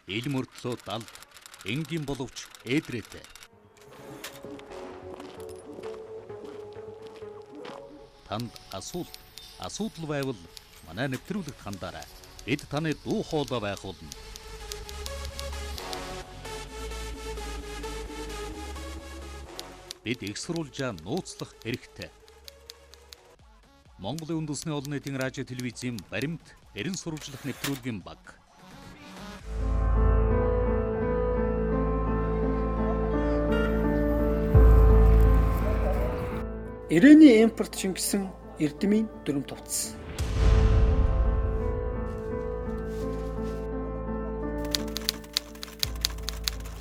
ил мөртлөө далд энгийн боловч ээдрээтэй. Танд асуудал байвал манай нэвтрүүлэгт хандаарай. Бид таны дуу хоолой байх болно. Бид их сурвалжаа нууцлах хэрэгтэй. Монголын үндэсний олон нийтийн радио телевизийн баримт эрен сурвалжлах нэвтрүүлгийн баг. Ирээний импорт шингэсэн эрдэмийн дүрм тувц.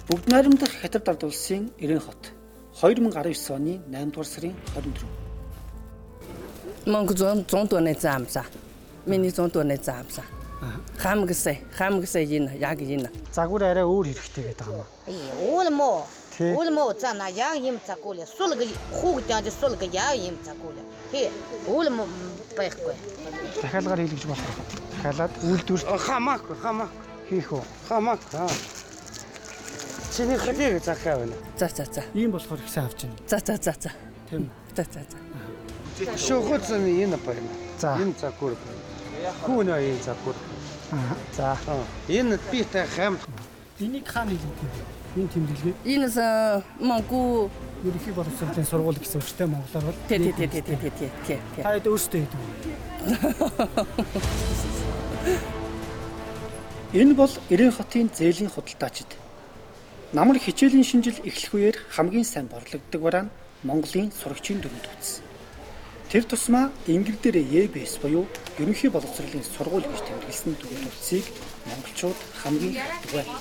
Бүгд найрамдах Хятад ард улсын Ирээн хот 2019 оны 8 дугаар сарын 24. Монгол зонтоны заамса. Миний зонтоны заамса. Хамгсэ энэ яг энэ. Загвар арай өөр хэрэгтэй гэдэг юм аа. Уулмо цана яг юм цакуле. Сулга хүүхдтэй сулга яг юм цакуле. Уулмо байхгүй. Дахиалгаар хийлгэж болох. Дахиалаад үйлдвэр хамаагүй хийх үү? хамаагүй. Чиний хөлийг захаа байна. За. Ийм болохоор их сайн авч байна. За. Тийм. За. Шохоцны энэ байна. За. Энэ цакур байна. Хүүнөө энэ цакур. За. Энэ битэй хам. Энийг хаана хийлгэх вэ? Энэ тэмдэглэгээ. Энэс Монгол Ерөнхий боловсролын сургууль гэсэн үгтэй монголоор бол. Тий. Таад өөртөө хийдэг. Энэ бол Ирээн хотын зээлийн худалдаачид. Намар хичээлийн шинжил эхлэх үеэр хамгийн сайн борлогддог бараа нь Монголын сурагчийн дүрм төвц. Тэр тусмаа Ингэр дээр ЕБС буюу Ерөнхий боловсролын сургууль гэж тэмдэглэсэн дүрм төвцийг монголчууд хамгийн хэрэгдэг байна.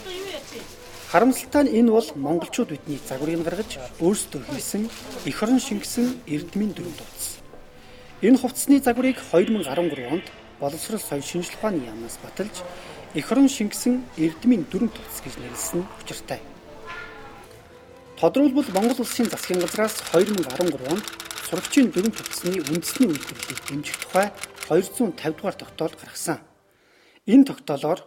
Харамсалтай нь энэ бол монголчууд бидний загварыг гаргаж өөрсдөө хийсэн эх орон шингэсэн эрдмийн дүрм тувц. Энэ хувцсны загварыг 2013 онд боловсрол соёл шинжилгээ ухааны яамнаас баталж эх орон шингэсэн эрдмийн дүрм тувц гэж нэрлэсэн нь учиртай. Тодорхойлбол Монгол улсын засгийн газраас 2013 онд сурагчийн дүрм тувцсны үндэсний үйлдвэрлэлийг дэмжих тухай 250 дугаар тогтоол гаргасан. Энэ тогтоолоор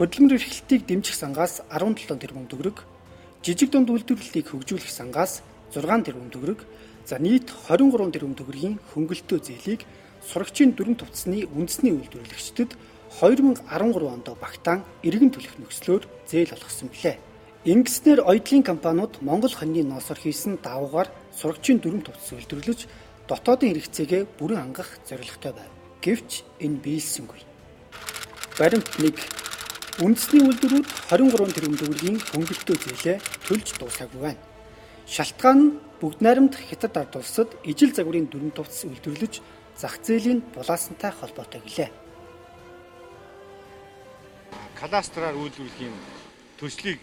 хөдөлмөр эрхлэлтийг дэмжих сангаас 17 тэрбум төгрөг, жижиг дунд үйлдвэрлэлийг хөгжүүлэх сангаас 6 тэрбум төгрөг, за нийт 23 тэрбум төгрөгийн хөнгөлөлтөө зээлийг сурагчийн дүрм тувцсны үндэсний үйлдвэрлэгчдэд 2013 онд багтаан иргэн төлөх нөхцлөөр зээл олгосон билээ. Ингэснээр оёдлын компаниуд Монгол хоньны ноосоор хийсэн даавуугаар сурагчийн дүрм тувцс үйлдвэрлэж дотоодын хэрэгцээгээ бүрэн хангах зорилготой байв. Гэвч энэ биелсэнгүй. Баримт 1. Үндэсний үйлдвэрүүд 23 тэрбум төгрөгийн хөнгөлөлтөө зээлээ төлж дуусаагүй байна. Шалтгаан нь бүгд найрамдах Хятад ард улсад ижил загварын дүрм тувцс үйлдвэрлэж зах зээлийн булаасантай холбоотой гэлээ. Кадастраар үйлдвэрлэхийн төслийг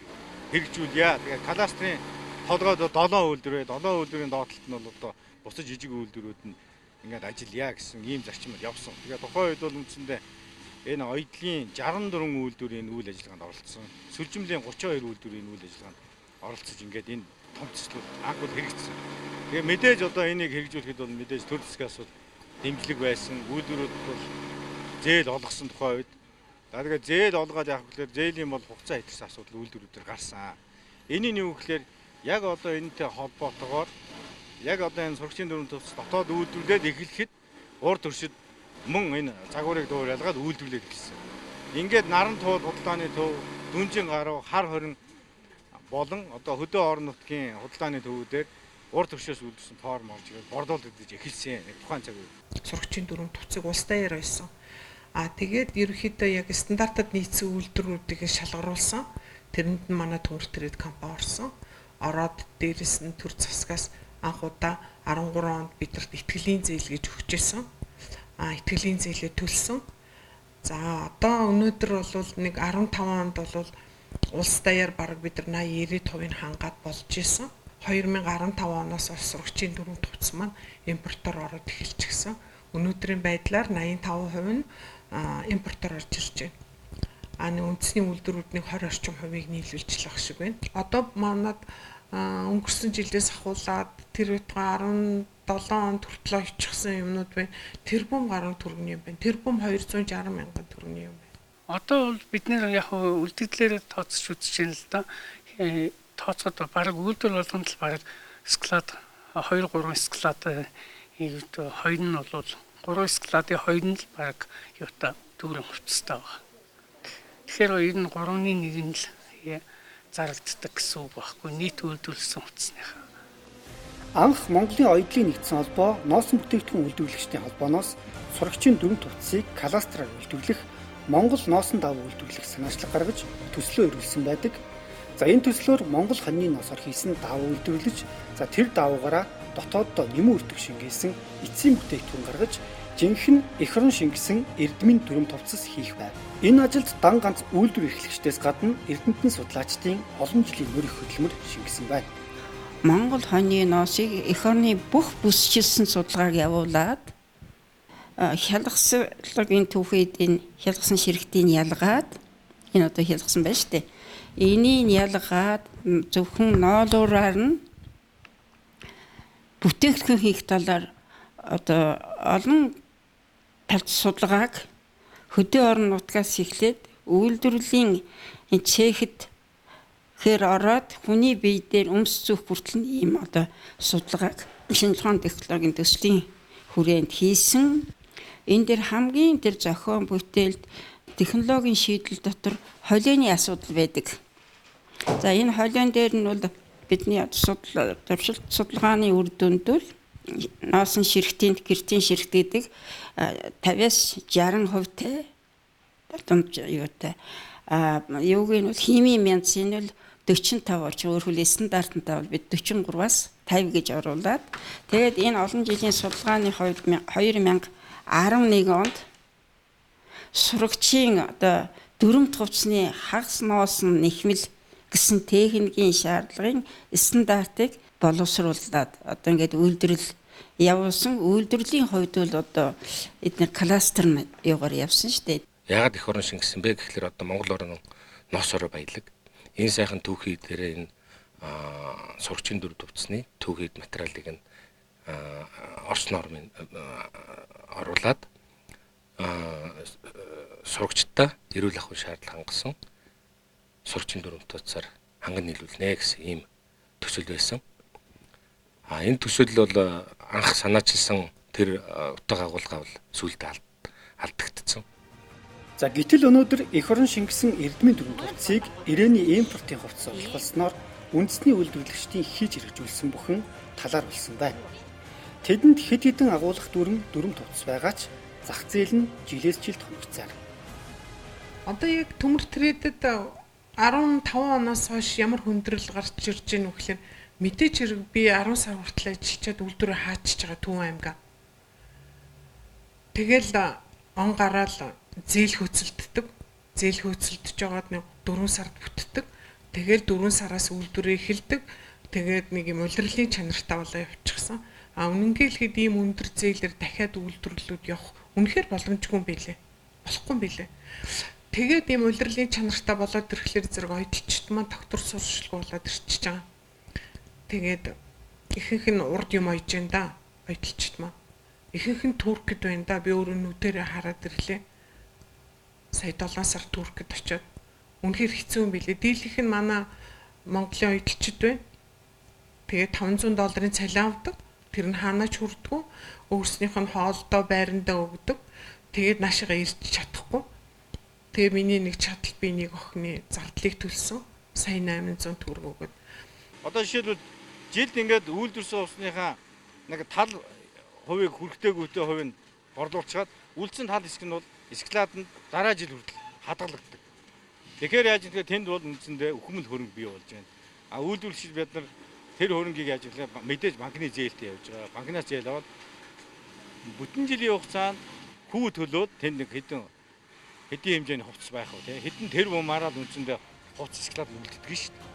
хэрэгжүүлье. Тэгээд кадастрын толгойд 7 үйлдвэр, 7 үйлдвэрийн доотлолт нь бол одоо бусад жижиг үйлдвэрүүд нь ингээд ажиллая гэсэн ийм зарчмаар явсан. Тэгээд тухайн үед бол үндсэндээ энэ оёдлын 64 үйлдвэрийн үйл ажиллагаанд оролцсон. Сүлжимлийн 32 үйлдвэрийн үйл ажиллагаанд оролцож ингээд энэ том төслүүд анх бол хэрэгжсэн. Тэгээ мэдээж одоо энийг хэрэгжүүлэхэд бол мэдээж төр засгаас бол дэмжлэг байсан. Үйлдвэрүүд бол зээл олгосон тухайн үед. Тэгээд зээл олгоод явах гэхээр зээлийн бол хугацаа хэтрсэн асуудал үйлдвэрүүдээр гарсан. Энийн юу гэхээр яг одоо энэтэй холбоотойгоор яг одоо энэ сурагчийн дүрм төвс дотоод үйлдвэрлээд эхлэхэд урд төршид мөн энэ загварыг дуурайлгаад үйлдвэрлээд эхэлсэн. Ингээд наран туул худалдааны төв, дүнжин гарав, хар хорин болон одоо хөдөө орон нутгийн худалдааны төвүүдээр урд төршөөс үйлдвэрсэн форм орж ирээд борлуулагдаж эхэлсэн. Тухайн цаг үед сурагчийн дүрм төвцөг улс даяар байсан. Тэгээд ерөнхийдөө яг стандартад нийцсэн үйлдвэрүүдийг шалгаруулсан. Тэрэнд нь манай төвөр трейд компани орсон. Ороод дээрэс нь төр засгаас анх удаа 13 онд бидэрт итгэлийн зээл гэж өгчээсэн. Итгэлийн зээлээ төлсөн. За одоо өнөөдөр бол нэг 15 онд бол улс даяар бараг бид нар 80-90%-ийг хангаад болж исэн. 2015 оноос сурагчийн дүрм тувц маань импортоор ороод эхэлж гисэн. Өнөөдрийн байдлаар 85% нь импортоор орж ирж байна. Үндэсний үйлдвэрүүдийн 20 орчим хувийг нийлүүлж лах шиг байна. Одоо манад өнгөрсөн жилээс ахуулаад тэр байтугай 17 онд хүртэл очихсан юмнууд байна. Тэрбум гаруй төгрөгийн юм байна. Тэрбум 260 мянган төгрөгийн юм байна. Одоо бол бид нэр яг үлдэгдлээрээ тооцож үзэж байна л да. Тооцоод бараг үйлдвэр болгонд л бараг склад 2-3 склад хоёр нь бол 3 складын хоёр нь л бараг юута дүүрэн хувцастай байна. Тэгэхээр энэ нь 3-ны 1 нь л зарагддаг гэсэн үг байхгүй нийт үйлдвэрлэсэн хувцсныхаа. Анх Монголын оёдлын нэгдсэн холбоо носон бүтээгдэхүүн үйлдвэрлэгчдийн холбооноос сурагчийн дөрвөн төвцийг кластераар үйлдвэрлэх Монгол носон давуу үйлдвэрлэх санаачлаг гаргаж төслөө ирүүлсэн байдаг. За энэ төслөөр Монгол хоньны ноосоор хийсэн давуу үйлдвэрлэж тэр давуугаараа дотооддоо нэмэн өртөг шингээсэн эцсийн бүтээгдэхүүн гаргаж жинхэнэ эх орон шингэсэн эрдмийн дүрм товцос хийх байв. Энэ ажилд дан ганц үйлдвэр эрхлэгчдээс гадна эрдэмтэн судлаачдын олон жилийн мөрөх хөдөлмөр шингэсэн байна. Монгол хоньны ноосыг эх орны бүх бүсчилсэн судалгааг явуулаад хялгаслагын түүхийдийн хялгасан ширхтийн ялгаад энэ одоо хялгасан байна шүү дээ. Энийг ялгаад зөвхөн ноолуураар нь бүтээгдэхүүн хийх талаар одоо олон талт судалгааг хөдөө орон нутгаас эхлээд үйлдвэрлэлийн цехэд хэр ороод хүний бие дээр өмс зүүх хүртэл ийм одоо судалгааг шинжилгээ технологийн төслийн хүрээнд хийсэн. Энэ дэр хамгийн тэр зохион бүтээлд технологийн шийдэл дотор холионы асуудал байдаг. За энэ холион дээр нь бол бидний туршилт судалгааны үр дүндür носон ширхтийн гэртийн ширхт гэдэг 50-60% дунд юутай юуг нь бол химийн мяндс энэ бол 45 орчим өөрөөр стандарттай бол бид 43-аас 50 гэж оруулаад тэгээд энэ олон жилийн судалгааны хувьд 2011 онд сурагчийн одоо дөрөмт хувцсны хагас ноосн нэхмэл гэсэн техникийн шаардлагын стандартыг боловсруулад одоо ингээд үйлдвэрлэл явуулсан. Үйлдвэрлэлийн хувьд бол одоо эдгээр кластер нь юугаар явсан шүү дээ. Яагаад эх орон шингэсэн бэ гэхэлэр одоо Монгол орн нос орой баялаг. Энэ сайхан түүхий дээр энэ сурагчийн дүр төвцсний түүхийд материалыг нь орос нормын оруулаад сурагчдаа эрүүл ахуйн шаардлага хангасан сурагчийн дүрм төвцөөр ханган нийлүүлнэ гэсэн ийм төсөл байсан. Энэ төсөл бол анх санаачилсан тэр утга агуулга бол сүүлдээ алдагдсан. За гэтэл өнөөдөр эх орон шингэсэн эрдмийн дүрм төвцийг ирээний импортын хувьцас олох болсноор үндэсний үйлдвэрлэгчдийн хийж хэрэгжүүлсэн бүхэн талаар болсон байна. Тэдэнд хэд хэдэн агуулгах дүрм төвцс байгаач зах зээл нь жилээс жилд хөнгөцөөр. Одоо яг төмөр трэдэд 15 оноос хойш ямар хүндрэл гарч ирж байна вэ гэхээр мэдээж хэрэг би 10 сар хүртэл ажиллачаад үйлдвэрээ хаачиж байгаа Түн аймгаа. Тэгэл он гараал зээл хөөцөлддөг. Зээл хөөцөлдөж байгаад 4 сард бүтдэг. Тэгэл 4 сараас үйлдвэрээ эхэлдэг. Тэгээд нэг юм улирлын чанартай болоо явчихсан. Үнэнгээ хэлэхэд ийм өндөр зээлээр дахиад үйлдвэрлэлүүд явах үнэхээр боломжгүй юм билээ. Болохгүй юм билээ. Тэгээд ийм улирлын чанартай болоод ирэхлээр зэрэг ойдлчт маань доктор сурчлага болоод ирчихэж байгаа. Тэгээд ихэнх нь урд юм ойж байна да. Ойдлчт маань. Ихэнх нь Туркид байна да. Би өөрөө нүдэрээ хараад ирлээ. Сая 7 сар Туркид очиод үнэхээр хэцүү юм билээ. Дийлийнх нь манай Монголын ойдлчт байна. Тэгээд $500 цалин авдаг. Тэр нь хаанаач хүрдэггүй. Өөрснийх нь хоолдоо байрандаа өгдөг. Тэгээд наашигаа ирж чадахгүй. Тэгээ миний нэг чадал би нэг охины зардлыг төлсөн. Сая 800 төгрөг өгöd. Одоо жишээлбэл жилд ингээд үйлдвэрсэн усныхаа нэг тал хувийг хүрхтээгүйтэй хувийг борлуулчихад үлдсэн тал хэсэг нь бол складанд дараа жил хүртэл хадгалагддаг. Тэгэхээр яаж гэвэл тэнд бол үндсэндээ үхмэл хөрөнгө бий болж байна. Үйлдвэрлэгчид бид нар тэр хөрөнгийг яаж гэвэл мэдээж банкны зээлтэй явж байгаа. Банкнаас зээл аваад бүтэн жилийн хугацаанд хүү төлөөд тэнд нэг хэдэн хэмжээний хувцас байх уу тийм хэдэн тэрбум мараад үндсэндээ хувцас склад үлддэг шүү дээ.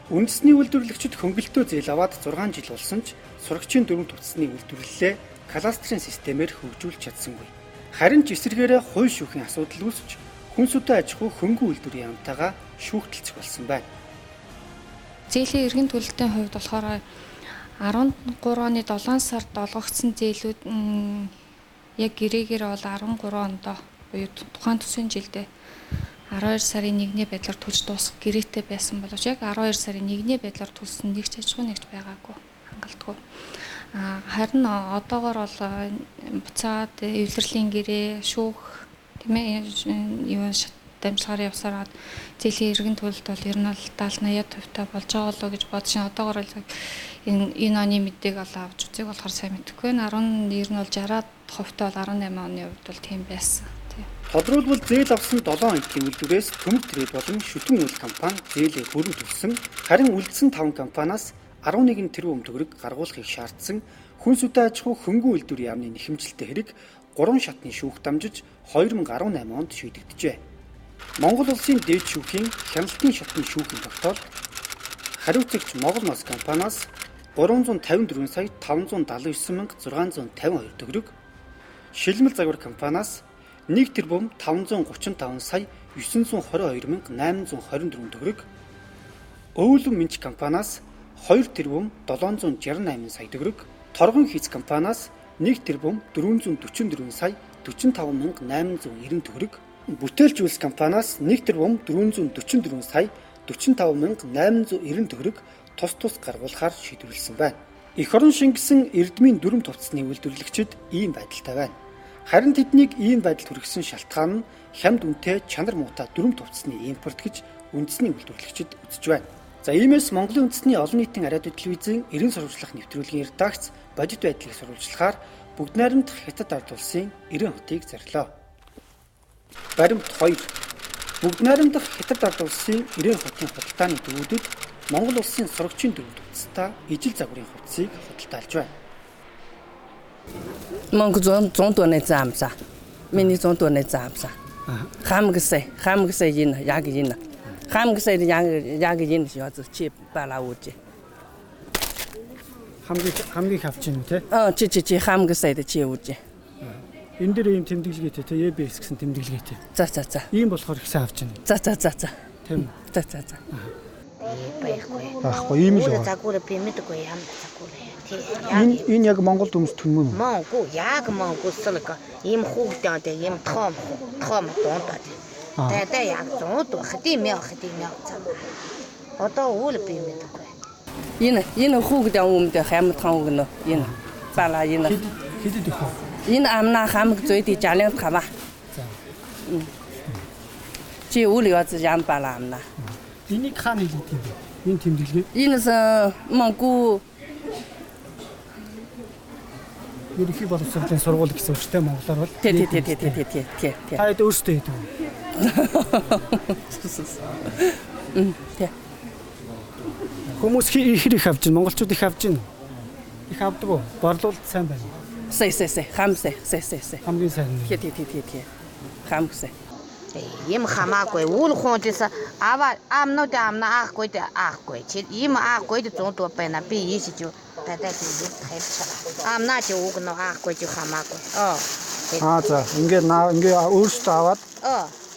Үндэсний үйлдвэрлэгчид хөнгөлтөө зээл аваад 6 жил болсон ч сурагчийн дүрм төвцсний үйлдвэрлэлээ кластерын системээр хөгжүүлж чадсангүй. Харин ч эсэргээрээ хууль шүүхийн асуудал үүсч хүнсүдэ аж ахуй хөнгөн үйлдвэрийн амтайгаа шүүхтэлцэх болсон байна. Зээлийн эргэн төлөлтийн хувьд болохоор 13 оны 7 сард олгогдсон зээлүүд яг гэрээгээр бол 13 онд буюу тухайн төсвийн жилдээ 12 сарын 1-ний байдлаар төлж дуусах гэрээтэй байсан боловч яг 12 сарын 1-ний байдлаар төлсөн нэгч аж ахуй нэгж байгаагүй, хангалтгүй. Харин одоогоор бол буцаад эвлэрлийн гэрээ, шүүх тийм ээ юу дамжлагаар явсараад зээлийн иргэн төлөлт бол ер нь бол 70-80% болж байгаа болоо гэж бодсон. Одоогоор л энэ оны мэдээг олоо авч үзег болохоор сайн мэдэхгүй байна. 90 нь бол 60% бол 18 оны хувьд бол тийм байсан. Тодруулбал зээл авсан 7 антгийн үйлдвэрээс Төмөг Трейд болон Шүтэн үйл компани зээлээ бүрэн төлсөн. Харин үлдсэн 5 компаниас 11 тэрбум төгрөг гаргуулахыг шаардсан хүнсүдэ аж ахуй хөнгөн үйлдвэр яамны нэхэмжилттэй хэрэг 3 шатны шүүх дамжиж 2018 онд шийдэгджээ. Монгол улсын дээд шүүхийн хяналтын шатны шүүхийн тогтоол хариуцагч Монгол Мас компаниас 354 сая 579 мянга 652 төгрөг, Шилмэл загвар компаниас 1 тэрбум 535 сая 922 мянга 824 төгрөг, Өвлөн Минч компаниас 2 тэрбум 768 сая төгрөг, Торгон Хийц компаниас 1 тэрбум 444 сая 45 мянга 890 төгрөг, Бүтээлч улс компаниас 1 тэрбум 444 сая 45 мянга 890 төгрөг тус гаргуулахаар шийдвэрлсэн байна. Эх орон шингэсэн эрдмийн дүрм тувцсны үйлдвэрлэгчид ийм байдалтай байна. Харин тэднийг ийм байдалд хүргэсэн шалтгаан нь хямд үнэтэй чанар муутай дүрм тувцсны импорт гэж үндэсний үйлдвэрлэгчид үзэж байна. За иймээс Монголын үндэсний олон нийтийн радио телевизийн 90 сурвалжлах нэвтрүүлгийн редакц бодит байдлыг сурвалжлахаар Бүгд найрамдах Хятад ард улсын 90 хотыг зарлоо. Баримт 2. Бүгд найрамдах Хятад ард улсын 90 хотын худалдааны төвүүдэд Монгол улсын сурагчийн дөрөв төвцтэй ижил загварын хувцсыг худалдаалж байна. Монгол 100 тонны заамсаа. Миний 100 тонны заамсаа. Хамгсэ энэ яг энэ. Хамгсэ яг энэ яз чи балаа үүж. Хамгийн хавч юм те. Чи хамгсэ чи үүж. Энэ дээр ийм тэмдэглэгээтэй те ЕБС гэсэн тэмдэглэгээтэй. За. Ийм болохоор их сайн авч байна. За. Тийм. За. Ахгүй ийм л байна. Энэ яг Монгол хүмүүс түмэн. Монгол яг монголсолго ийм хүүхдтэй ийм том дундад. Тэ яг зууд хэдийн мяа цаа. Одоо үл бимэдгүй. Энэ хүүхдтэй өмнөд хямдхан өгнө. Энэ балаа энэ. Хэдэд их. Энэ амна хамг зүйд жалын хава. Чи үл яз яам балаа амна. Энийг хаана хэлээд юм бэ? Энэ тэмдэглэгээ. Энэс Монгол ерөнхий боловсролын сургууль гэсэн үгтэй монголоор бол. Тий. Таад өөрсдөө хийдэг. Хүмүүс их авч байна. Монголчууд их авч байна. Их авдаг уу? Борлуулалт сайн байна. Сэй. Хамсэ. Хамгийн сайн. Тий. Хамсэ. Ийм хамаагүй үл хуунтээс амнууд аахгүй чи ийм аахгүй зүүн байна би ийшж татай хэлчихлээ амнаач өгнө аахгүй чи хамаагүй за ингээ өөрсдөө аваад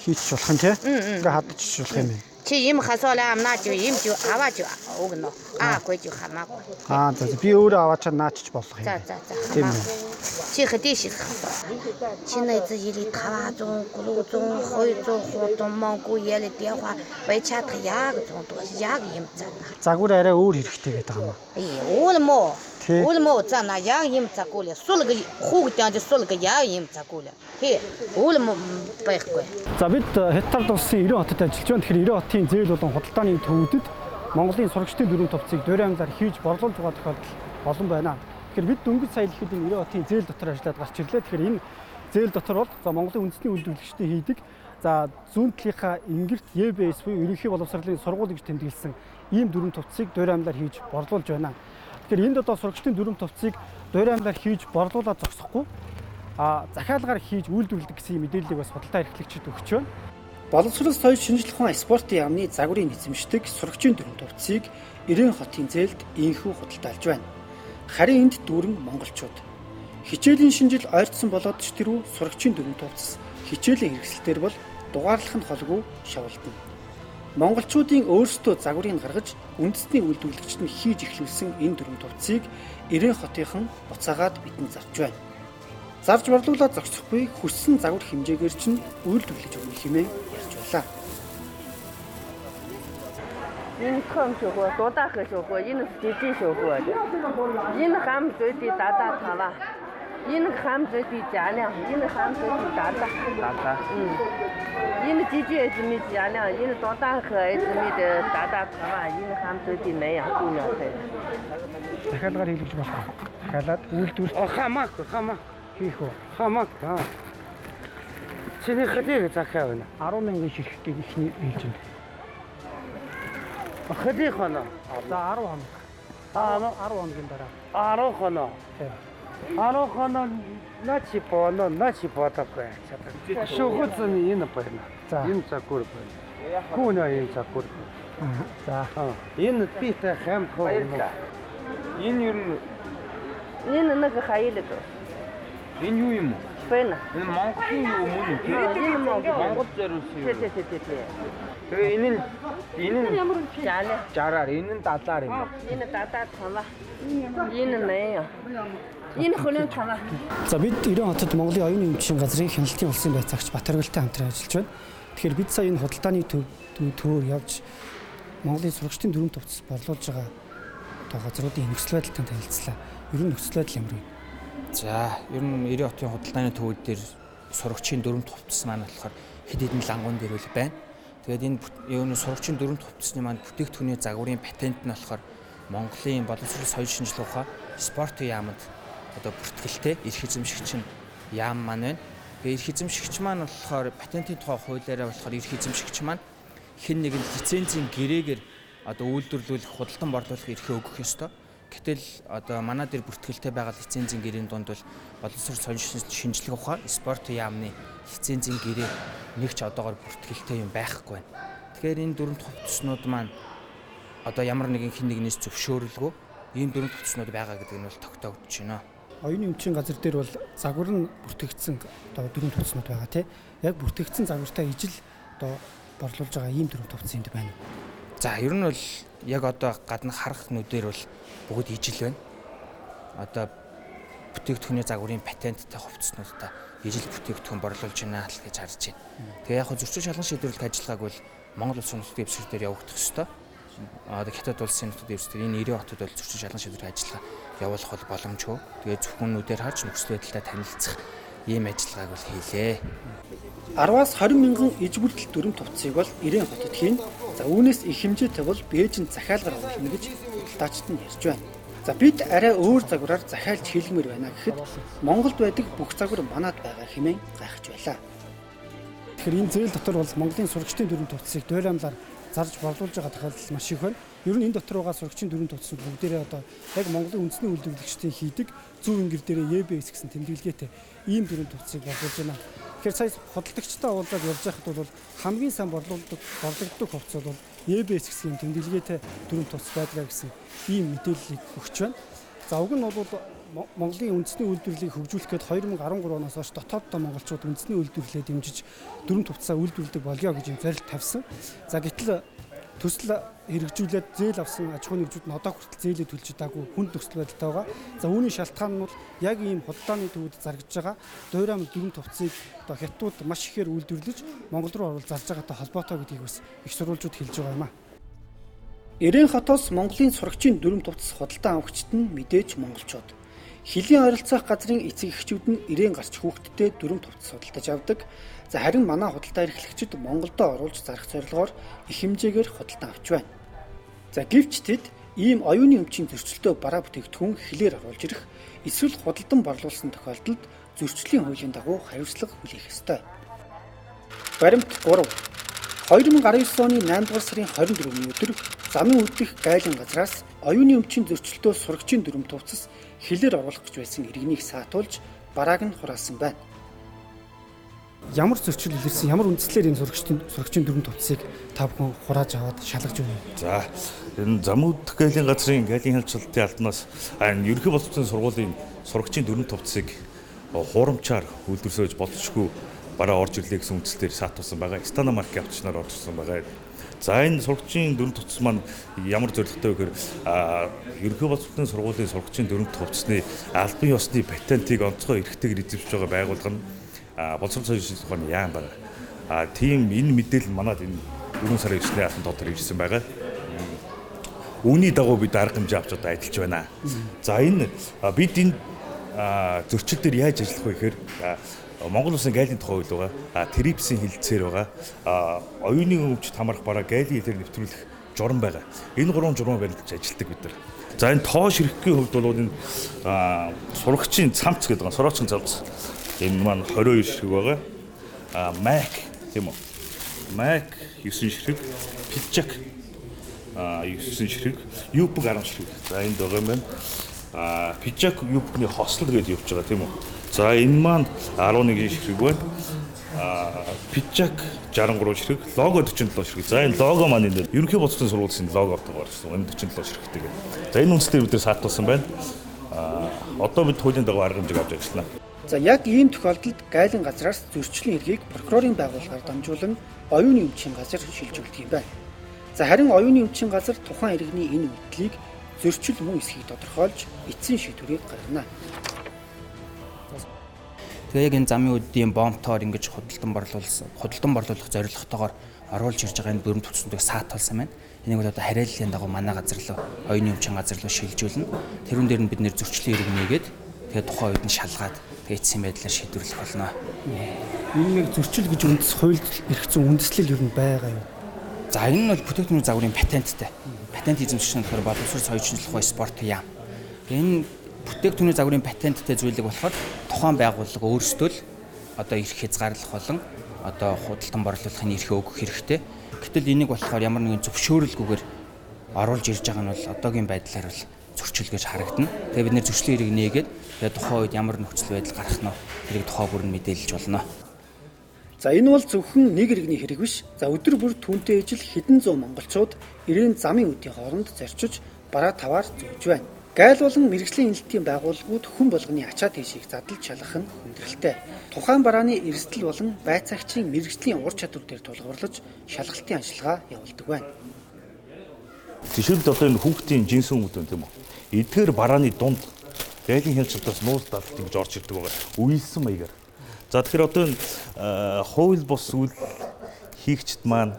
хийчих болох юм тий ингээ хадчих болох юм чи ийм хасаал амнаач ийм чи аваач өгнө аахгүй чи хамаагүй за би өөрөө аваачаа наачч болох юм за тийм чи хэдийш чи найз ирий 500 300 200 Монгол яли дэва байчаад яг яг юм цаа. Загвар арай өөр хэрэгтэй гэдэг юм аа. Уулмо цаана яг юм цаагууля. Сулга хүүхдтэй сулга яг юм цаагууля. Хэ уулмо байхгүй. За бид Хятад улсын 90 хотод ажиллаж байна. Тэгэхээр 90 хотын зээл болон худалдааны төвүүдэд Монголын сурагчдын дөрвөн товцыг дуураймлаар хийж борлуулж байгаа тохиолдол олон байна. Тэгэхээр бид дөнгөж сая ихэд 90 хотын зээл дотор ажиллаад гарч ирлээ. Тэгэхээр энэ зээл дотор бол Монголын үндэсний үйлдвэрлэгчдийн хийдэг зүүн талынхаа ингэрт ЕБС буюу ерөнхий боловсролын сургууль гэж тэмдэглэсэн ийм дөрвөн товцыг дуураймлаар хийж борлуулж байна. Тэгэхээр энд одоо сурагчдын дөрвөн товцыг дуураймлаар хийж борлуулаад зогсохгүй захиалгаар хийж үйлдвэрлэдэг гэсэн мэдээллийг бас худалдаа эрхлэгчид өгч байна. Боловсрол соёл шинжилх ухаан спортын яамны загварын эзэмшдэг сурагчийн дөрвөн товцыг 90 хотын зээлд инхүү худалдаалж байна. Харин энд дүүрэн монголчууд хичээлийн шинжил ойртсон болоод ч тэрүү сурагчийн дөрвөн товц хичээлийн хэрэгсэлтээр бол дугаарлах нь холгүй шавуулдана. Монголчуудын өөрсдөө загварыг гаргаж үндэсний үйлдвэрлэгчид нь хийж эхлүүлсэн энэ дөрвөн товцыг 90 хотынхан буцаагаад бидэнд зарж байна. зарж борлуулаад зогсохгүй хүссэн загвар хэмжээгээр чинь үйлдвэрлэж өгнө хэмээн ярьж байлаа. Энэ хам шогоо дуудах шогоо энэ жижиг шогоо. Энэ хам зүйди дадаа таваа. Энэ хам зүйди жааля. Энэ хам зүйди дадаа. Энэ жижиг эзэмий жааля. Энэ дуудах эзэмий дадаа таваа. Энэ хам зүйди нэ яахуунаа. Дахиалгаар хэлж болох. Дахиалаад үйлдвэрлэл хамаагүй хийх үү? хамаагүй. Чиний хөлийг захиа байна. 10,000 ширхтийг ихний хэлж байна. Хөлийг хоноо. За 10 хоног. 10 хоногийн дараа. 10 хоноо. 10 хоноо начи бодохгүй. Шохоцны энэ байна. За. Энэ закур байна. Хүүнэ энэ закур. За. Энэ битэй хамт хоо. Энэ юу Энэ нэг хайлаг. энэ юу юм? Байна. Энэ Монголын юу юм уу? Монгол зориулсан юм. Тэгээ энэ ямар жааля. жараар энэ нь дадлаар юм. Энэ дадаа таваа. Энэ нэ. Энэ хөлөө таваа. За бид 90 хотод Монголын оюуны өмчийн газрын хяналтын улсын байцаагч Батаргалтай хамтран ажиллаж байна. Тэгэхээр бид сая энэ худалдааны төвөөр явж Монголын сурагчдын дүрм төвцөс борлуулж байгаа газруудын нөхцөл байдалтай танилцлаа. Ер нь нөхцөл байдал ямар вэ? За, ер нь 90 хотын худалдааны төвүүд дээр сурагчийн дүрм төвцөс маань болохоор хэд хэдэн лангуун дээр үл байна. Тэгээд энэ юуны сурагчийн дүрм төвцөсний маань бүтээгдэхүүний загварын патент нь болохоор Монголын боловсрол соёл шинжилгээ ухаан спорт яамд одоо бүртгэлтэй эрх эзэмшигч яам маань байна. Тэгээд эрх эзэмшигч маань болохоор патентын тухай хуулиараа болохоор эрх эзэмшигч маань хэн нэгэн лицензийн гэрээгээр одоо үйлдвэрлүүлэх, худалдан борлуулах эрхээ өгөх ёстой. Гэтэл одоо манай дээр бүртгэлтэй байгаа лицензийн гэрээний дунд бол боловсрол соёл шинжилгээ ухаан спорт яамны лицензийн гэрээ нэг ч одоогоор бүртгэлтэй юм байхгүй байна. Тэгэхээр энэ дүрм төвчснүүд маань одоо ямар нэгэн хэн нэгнээс зөвшөөрөлгүй ийм дүрм төвчснүүд байгаа гэдэг нь бол тогтоогдож байна. Оюуны өмчийн газар дээр бол загвар нь бүртгэгдсэн одоо дүрм төвчснүүд байгаа тийм. Яг бүртгэгдсэн загвартай ижил одоо борлуулж байгаа ийм дүрм төвчсөн юм байна. За ер нь бол яг одоо гадна харах нүдээр бол бүгд ижил байна. Одоо бүтээгдэхүүний загварын патенттай хувцснуудтай ижил бүтээгдэхүүн борлуулж байна л гэж харж байна. Тэгээ яг хөө зөрчил шалган шийдвэрлэх ажиллагааг бол Монгол Улсын нутгийн дэвсгэр дээр явагдах ёстой. Одоо Хятад улсын нутгийн дэвсгэр энэ 90 хотод бол зөрчил шалган шийдвэрлэх ажиллагаа явуулах бол боломжгүй. Тэгээ зөвхөн нүдээр харж нөхцөл байдалтай танилцах ийм ажиллагааг бол хийлээ. 10-аас 20 мянган иж бүрдэл дүрм төвцийг бол 90 хотод хийн. За үүнээс их хэмжээтэй бол Бээжинд захиалгаар оруулна гэж худалдаачид нь ярьж байна. За бид арай өөр загвараар захиалж хийлгэмээр байна гэхэд Монголд байдаг бүх загвар манад байгаа хэмээн гайхаж байлаа. Тэгэхээр энэ зээл дотор бол Монголын сурагчдын дүрм төвцийг дуйрамлаар зарж борлуулж байгаа тохиолдол маш их байна. Ер нь энэ дотор байгаа сурагчдын дүрм төвцүүд бүгдээрээ одоо яг Монголын үндэсний үйлдвэрлэгчдийн хийдэг зөв ингэр дээрээ ЕБС гэсэн тэмдэглэгээтэй ийм дүрм төвцийг борлуулж байна. Тэгэхээр сая худалдагчтай уулзаад явж байхад бол хамгийн сайн борлуулдаг хувцас бол ЕБС гэсэн тэмдэглэгээтэй дүрм төвцөс байдгаа гэсэн ийм мэдээллийг өгч байна. За уг нь бол Монголын үндэсний үйлдвэрлэлийг хөгжүүлэх гээд 2013 оноос хойш дотооддоо монголчууд үндэсний үйлдвэрлэлээ дэмжиж дүрм төвцөө үйлдвэрлэдэг болёо гэж зорилт тавьсан. За гэтэл төсөл хэрэгжүүлээд зээл авсан аж ахуйн нэгжүүд нь одоо хүртэл зээлээ төлж чадаагүй хүнд нөхцөл байдалтай байгаа. За үүний шалтгаан нь бол яг ийм худалдааны төвөд заргаж байгаа дуйраам дүрм төвцийг одоо хятадууд маш ихээр үйлдвэрлэж Монгол руу оруулж зарж байгаатай холбоотой гэдгийг бас их сурвалжууд хэлж байгаа юм а. 90 хотоос Монголын сурагчийн дүрм төвцс худалдан авагчид нь мэдээж монголчууд. Хилийн ойролцоох газрын эцэг эхчүүд нь 90 гарч хүүхэдтэй дүрм төвцс худалдаж авдаг. За харин манай худалдаа эрхлэгчид Монголдо оруулж зарах зорилгоор их хэмжээгээр худалдан авч байна. За гэвч тэд ийм оюуны өмчийн зөрчилтэй бараа бүтээгдэхүүн хилээр оруулж ирэх эсвэл худалдан борлуулсан тохиолдолд зөрчлийн хуулийн дагуу хариуцлага хүлээх ёстой. Баримт 3. 2019 оны 8 дугаар сарын 24-ний өдөр замын үлдэх гайлан газраас оюуны өмчийн зөрчилтөө сурагчийн дүрм төвцс хилээр оруулах гэж байсан иргэнийг саатуулж барааг нь хураасан байна. Ямар зөрчил илэрсэн, ямар үндслээр энэ сурагчийн дүрм төвцсийг та бүхэн хурааж аваад шалгаж өгнө. За энэ замын үлдэх гайлан газрын гайлын хяналтын албанаас ерөнхий боловсролын сургуулийн сурагчийн дүрм төвцсийг хуурамчаар үйлдвэрсөж болцшгүй бараа орж ирлээ гэсэн үндслээр саатуулсан байгаа. Стана маркийн авчнаар орж ирсэн байгаа. За энэ сургалтын дөрөв төвцс маань ямар зорилготой вэ гэхээр ерөнхий боловсролын сургуулийн сургалтын дөрөв төвцсний албан ёсны патентыг онцгой эрхтэйгээр эзэмшиж байгаа байгууллага нь боловсрол соёлын шинжилгээ ухааны яам байна. Тийм энэ мэдээлэл манад энэ 4 сарын 9-ний алтан дотор ирсэн байгаа. Үүний дагуу бид арга хэмжээ авч одоо ажиллаж байна. За энэ бид энэ зөрчил дээр яаж ажиллах вэ гэхээр Монгол Улсын гайлын тухай хууль байгаа. Трипсийн хилцээр байгаа. Оюуны өвчт хамаарах бараа гайлын хэлээр нэвтрүүлэх журам байгаа. Энэ 3 журмаа барилдаж ажилтдаг бид нар. За энэ тоош хэрэггийн хувьд бол энэ сурагчийн цамц гэдэг байгаа. Сурагчийн цамц. Энэ маань 22 ширхэг байгаа. Mac тийм үү? Mac 9 ширхэг, Pidgeck 9 ширхэг, UPG 10 ширхэг. За энд байгаа юм байна. Pidgeck UPG-ний хослол гэж явж байгаа тийм үү? За энэ маань 11 ширхэг байна. Pidgeck 63 ширхэг, лого 47 ширхэг. За энэ лого маань энэ ерөнхий боловсролын сургуулийн лого авдаг гарсан. Энэ 47 ширхэгтэй. За энэ үндэслэлийг бид нэр саатуулсан байна. Одоо бид хуулийн дагуу арга хэмжээг авч ажиллана. За яг ийм тохиолдолд гайлан газраас зөрчлийн хэргийг прокурорын байгууллагаар дамжуулан оюуны өмчийн газар шилжүүлдэг юм байна. За харин оюуны өмчийн газар тухайн иргэний энэ үйлдэлийг зөрчил мөн эсхийг тодорхойлж эцсийн шийдвэрийг гаргана. Тэгээ яг энэ замын үеийн бомбтоор ингэж худалдан борлуулах зорилготойгоор оруулж ирж байгаа энэ дөрөв төвцөндөө саатуулсан байна. Энийг бол одоо хариаллын дагуу манай газар руу оюуны өмчийн газар руу шилжүүлнэ. Тэрүүн дээр нь бид нэр зөрчлийн хэрэг нээгээд тэгээ тухайн үед нь шалгаад эцсийн байдлаар шийдвэрлэх болно. Энэ нэг зөрчил гэж үндэс хуульд эргэсэн үндэслэл юу байгаа юу? За энэ нь бол бүтээгдэхүүний загварын патенттай. Патент эзэмших нь болохоор боловсрол соёлын шинжилгээ ухааны спорт яам. Энэ бүтээгдэхүүний загварын патенттай зүйлийг болохоор тухайн байгууллага өөрсдөө л одоо эрх хязгаарлах болон одоо худалдан борлуулахын эрхээ өгөх хэрэгтэй. Гэтэл энийг болохоор ямар нэгэн зөвшөөрөлгүйгээр оруулж ирж байгаа нь бол одоогийн байдлаар бол зөрчил гэж харагдана. Тэгээ бид нэр зөрчлийн хэрэг нээгээд тэгээ тухайн үед ямар нөхцөл байдал гарах нь тэрийг тухайн бүр нь мэдээлж болно. За энэ бол зөвхөн нэг иргэний хэрэг биш. За өдөр бүр түүнтэй ижил хэдэн зуун монголчууд ирээн замын үдийн хооронд зорчиж бараа таваар зөөж байна. Гайл болон мэрэгжлийн хяналтын байгууллагууд хүн болгоны ачаа тийшийг задлж шалгах нь хүндрэлтэй. Тухайн барааны эрсдэл болон байцаагчийн мэрэгжлийн ур чадвар дээр тулгуурлаж шалгалтын ажиллагаа явуулдаг байна. Жишээлбэл одоо энэ хүүхдийн жинсэн хүмүүс тийм үү? Эдгээр барааны дунд гайлын хяналтаас нууц дадлт ингэж орж ирдэг байгаа. Үеэлсэн маягаар. За тэгэхээр одоо энэ хууль бус үйл хийгчд маань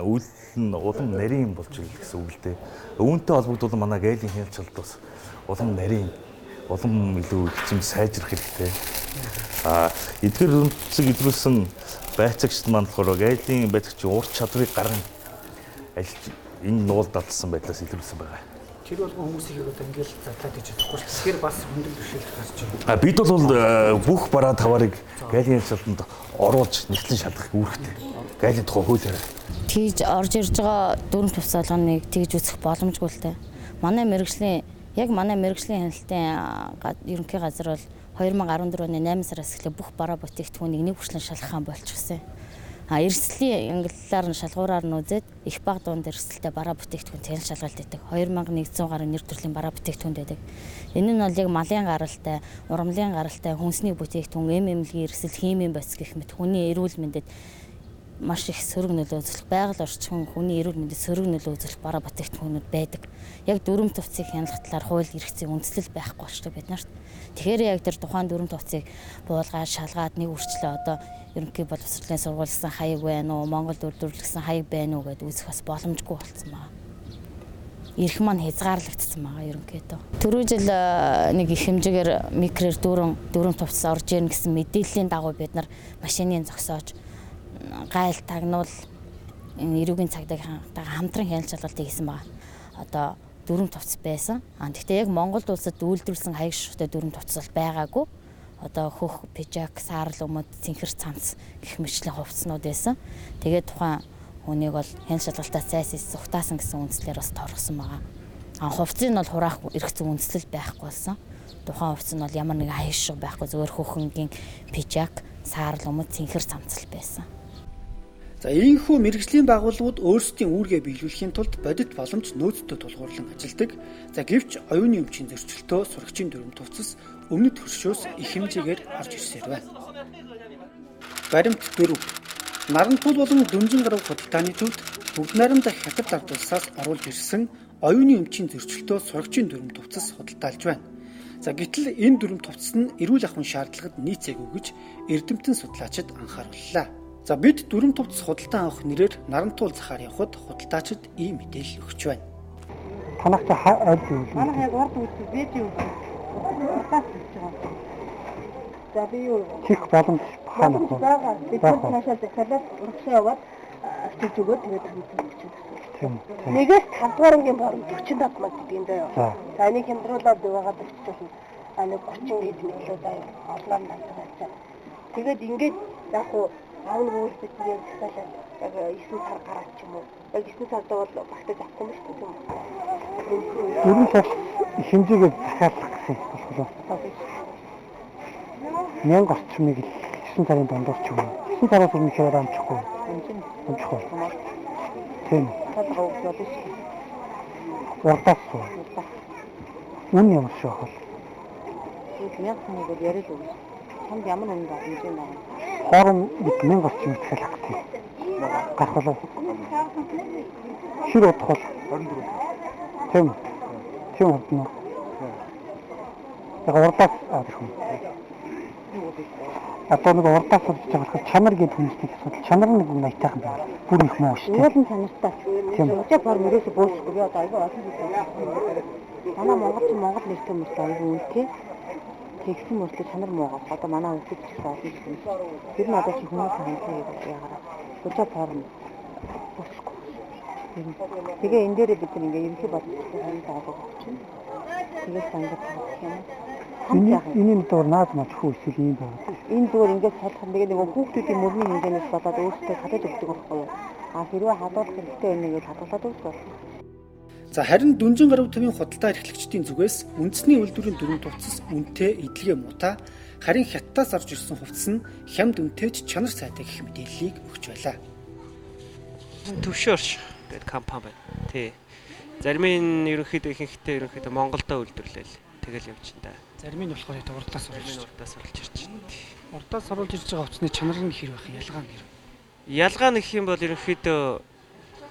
үйл нь улам нарийн болж ирэл гэсэн үг л дээ. Үүнтэй холбогдуулан манай гайлын хяналтад бас улам нарийн, улам илүү эзэм сайжрах хэрэгтэй. Эдгээр үндэслэг илрүүлсэн байцаагчд маань болохоор гайлын байцаагчийн ур чадварыг гарган ажиллаж энэ нуул дадлсан байдлаас илрүүлсэн байгаа. Тэр болгон хүмүүсийг одоо ингээл задлаад гэж бодохгүй шүү. Тэгэхээр бас хөндлөг бэрхшээл гарч байна. Бид бол бүх бараа таварыг гайлын хяналтанд оруулж нэгтлэн шалгах үүрэгтэй. Гайлын тухай хуулиар. Тэгж орж ирж байгаа дөрөв төвсөлгоныг тэгж үзэх боломжгүй л дээ. Манай мэрэгжлийн хяналтын ерөнхий газар бол 2014 оны 8 сараас эхлээ бүх бараа бүтээгдэхүүнийг нэг хүрчлэн шалгахаан болчихсон. Эрсдлийн ангиллаар нь шалгуураар нь үзээд их бага дунд эрсдэлтэй бараа бүтээгдэхүүн тэгэл шалгалт өгдөг. 2100 гаруй нэр төрлийн бараа бүтээгдэхүүн байдаг. Энэ нь бол яг малын гаралтай, урамлын гаралтай, хүнсний бүтээгдэхүүн, эмнэлгийн эрсдэл, химийн боц гэх мэт хүний эрүүл мэндэд маш их сөрөг нөлөө үзүүлэх, байгаль орчин хүний эрүүл мэндэд сөрөг нөлөө үзүүлэх бараа бүтээгдэхүүнүүд байдаг. Яг дөрөв төвцийг хянах талаар хууль эрхцээ үндэслэл байхгүй болчтой бид нарт. Тэгэхээр яг тэр тухайн дөрөв төвцийг буулгаад шалгаад нэг үрчлээ одоо ерөнхий боловсролын сургууль гэсэн хаяг байна уу, Монгол үйлдвэрлэгсэн хаяг байна уу гэдээ үзэх бас боломжгүй болсон байна. Эрх маань хязгаарлагдсан байгаа ерөнхийдөө. Түрүү жил нэг их хэмжээгээр микрээр дөрөв төвц орж ирнэ гэсэн мэдээллийн дагуу бид нар машиныг зогсоож гайл тагнуул эрүүгийн цагдаагийнхаа хамтран хяналт шалгалтыг хийсэн байгаа. Одоо дөрөв төвц байсан. Гэхдээ яг Монголд улсад үйлдвэрлэсэн хаяг шүүхтэй дөрөв төвц бол байгаагүй. Одоо хөх, Pidgeck, саарл өмд, цэнхэр цамц гэх мэтчлийн хувцснууд байсан. Тэгээд тухайн хүнийг бол хяналт шалгалтаас зайсис зүхтаасан гэсэн үндслээр бас торгосон байгаа. Хувцсыг нь бол хураах эрх зүйн үндслэл байхгүй болсон. Тухайн хувцс нь бол ямар нэгэн хаяг шүүх байхгүй зөвхөн хөхөнгийн Pidgeck, саарл өмд, цэнхэр цамцл байсан. За ийхүү мэрэгжлийн байгууллагууд өөрсдийн үүргээ биелүүлэхийн тулд бодит боломж нөөцтэй тулгуурлан ажилладаг. За гэвч оюуны өмчийн зөрчилтөө сурагчийн дөрөв төвцөс өмнөд хөршөөс их хэмжээгээр орж ирсээр байна. Баримт 4. Наранпуул болон Дүнжин гаруй худалдааны төвд бүгд найрамдах хятад ард улсаас оруулж ирсэн оюуны өмчийн зөрчилдөө сурагчийн дүрм төвцөс худалдаалж байна. За гэтэл энэ дүрм төвцөс нь эрүүл ахуйн шаардлагад нийцээгүй гэж эрдэмтэн судлаачид анхаарууллаа. За бид дүрм төвцөс худалдан авах нэрээр Нарантуул захаар явхад худалдаачид ийм мэдээлэл өгч байна. Танах аль зүйл? Манайх яг урд үзсэн бэж юу гэж худалдаж байгаа. За би юу чих боломж хаана вэ? Би танашаа захиалаад урагшаа яваад авчиж өгөөд тэгээд тийм. Нэгээс 5 дугаар ангийн борон 45 манд гэдэг юм даа. За энийг хямдруулаад яваад очиж нэг 30 хэд мэтлээ заяа орлоо надад. Тэгээд ингээд яг хуу аавн өөрсдөө яг захиалаад яг 9 сар гараад ч юм уу. Яг 9 сард бол багтаж авахгүй юм шүү дээ. Дөрвөн сар хэмжээгээ захиалах гэсэн болохоор 1000 орчмыг 9 сарын дондор ч юм уу. 9 сараас өмнө хэрэг амжихгүй. Амжихгүй. Тийм. Урдаас уу. Үн ямар шиг бол. Яг нэг бол яриад өгсөн. Чамд ямар үнэ байна гэж байна. Хоорон 1000 орчим захиалах гэсэн. Гарах болов. Шир удах бол 24. Тийм. Тийм удна. Яг урдаас авах юм. Одоо нэг урдаас болж байгаа чанар гэдэг хүмүүсийг асуудал. Чанар нэг маягтайхан байна. Бүр их муу шүү дээ. Уул чанартай. Тийм. Учир форм ерөөсө бөөсгүй одоо айгүй олон зүйл. Манай Монгол нэртэй хүмүүс айгүй үнэтэй. Тэгсэн мөртлөө чанар муугаа. Одоо манай үнэтэй ч гэсэн олон зүйл. Тэр нь одоо чи хүмүүс хандсан яагаад учир форм бөөсгүй. Тэгээ энэ дээр бид ингээ ерөнхий бодлогын даалгавар өгч байна. Тэгээ сангад тавих юм. Энэ доор наад мach хүү эсвэл юм байна. Энэ доор ингээд салхах нэг хүүхдүүдийн мөрний хэмжээнээс болоод өөрсдөө хадаж өгдөг байхгүй юу? Хэрвээ хадгалах хэрэгтэй байна гэж хадгалаад өгдөг. За харин Дүнжин гаруй төвийн худалдаа эрхлэгчдийн зүгээс үндэсний үйлдвэрийн дүрм тувцас үнэтэй эдлэгээ муутай, харин хятадаас орж ирсэн хувцас нь хямд үнэтэйч чанар сайтай гэх мэдээллийг өгч байлаа. Төвшөөрш гэдэг компани байна. Тий. Зарим нь ерөнхийдөө Монголдо үйлдвэрлээл тэгэл явж байна. Зарим нь болохоор урдаас оруулж ирж байна. Урдаас оруулж ирж байгаа хувцсны чанар нь хэр байх ялгаа нь хэр? Ялгаа нэг юм бол ерөнхийдөө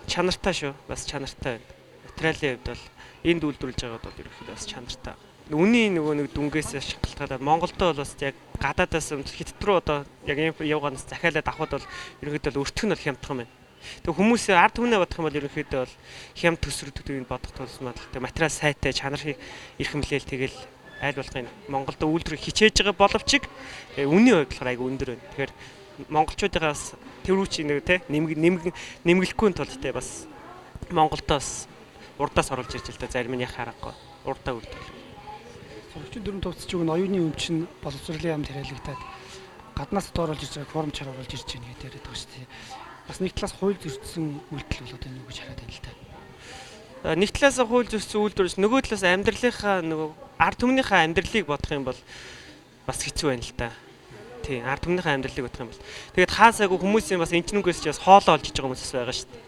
чанартай шүү. Бас чанартай байна. Материалын хувьд бол энд үйлдвэрлэж байгаад бол ерөнхийдөө бас чанартай. Үний нөгөө нэг дүнгээс шалтгаалаад Монголдо бол бас яг гадаадаас хятад руу одоо яг явгаанаас захиалаад авахд бол ерөнхийдөө өртөх нь бол хямдхан байна. Тэг хүмүүс ард түмнээ бодох юм бол ерөнхийдөө бол хямд төсвөрүүдийг бодох тулсмал тэг материал сайтай чанар ирэх мэлээл тэгэл айл болгын Монголд үйлдвэр хичээж байгаа боловч үнийн хувьд болохоор айгүй өндөр байна. Тэгэхээр монголчуудаас тэрүүчийн нэмгэлэхгүй тулд бас Монголдоос урдаас оруулж ирж л да зарим нь яхаа аргагүй урдаа үйлдвэрлэв. Сурагчийн дүрм төвцөж өгн оюуны өмч нь боловсролын яамд хэрэглэгдээд гаднаас дооруулж ирж байгаа форм чар оруулж ирж байна гэдэг яриад байгаа шүү дээ. Бас нэг талаас хууль зөрчсөн үйлдэл бол одоо нэг гэж хараад байна л да. Нэг талаас хууль зөрчсөн үйлдвэрс нөгөө талаас амьдралынхаа нөгөө ард түмнийхээ амьдралыг бодох юм бол бас хэцүү байна л да. Тий, ард түмнийхээ амьдралыг бодох юм бол. Тэгээд хаасаагүй хүмүүсийн бас энчнүгээс ч бас хоолоо олж иж байгаа хүмүүс байгаа шүү дээ.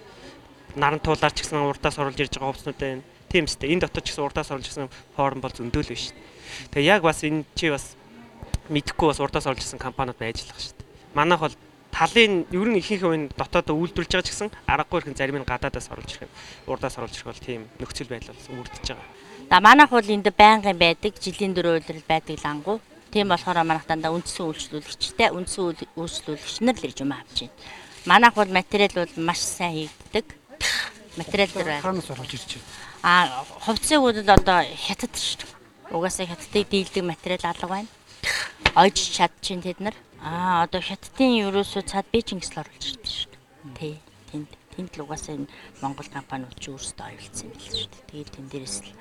Нарантуулаар ч гэсэн урдаас оруулж ирж байгаа хувцснууд байна. Тийм үстэй. Энэ дотор ч гэсэн урдаас оруулж ирсэн форм бол зөндөөл байна шүү дээ. Тэгээ яг бас энэ чи бас мэдхгүй бас урдаас оруулж ирсэн компаниуд байж л байгаа шүү дээ. Манайх бол талын ер нь ихэнх үн дотоод үйлдвэрлэж байгаа ч гэсэн аргагүй ихэн зарим нь гадаадаас оруулж ирэх юм. Урдаас оруулж ирэх бол тийм нөхцөл байдал үүрдэж байгаа. За манайх бол энд байнгын байдаг, жилийн 4 үйлрэл байдаг лангу. Тийм болохоор манайх дандаа үндсэн үйлчлүүлэгчтэй, үндсэн үйлчлүүлэгч нар л ирж юм авч байна. Манайх бол материал бол маш сайн хийгддэг. Материал дээр хаанаас оруулж ирж байна? Хувцсыг бол одоо хятад шүү дээ. Угаасаа хятадыг дийлдэг материал алга байна. Ойж чадчихин тэд нар. Одоо хятадын ерөөсөө цаад Бээжингээс л оруулж ирдэг шүү дээ. Тий. Тэнд л угаасаа энэ Монгол компаниуд ч өөрсдөө оюулсан юм л шүү дээ. Тэгээд тэн дээрээс л